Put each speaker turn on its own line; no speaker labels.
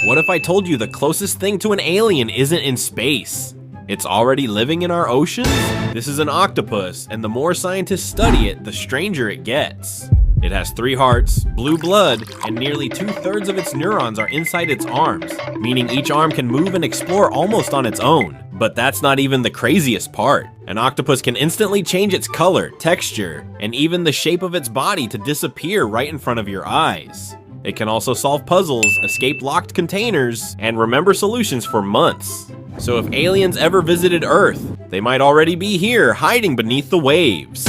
What if I told you the closest thing to an alien isn't in space? It's already living in our oceans? This is an octopus, and the more scientists study it, the stranger it gets. It has 3 hearts, blue blood, and nearly 2/3 of its neurons are inside its arms, meaning each arm can move and explore almost on its own. But that's not even the craziest part. An octopus can instantly change its color, texture, and even the shape of its body to disappear right in front of your eyes. It can also solve puzzles, escape locked containers, and remember solutions for months. So if aliens ever visited Earth, they might already be here hiding beneath the waves.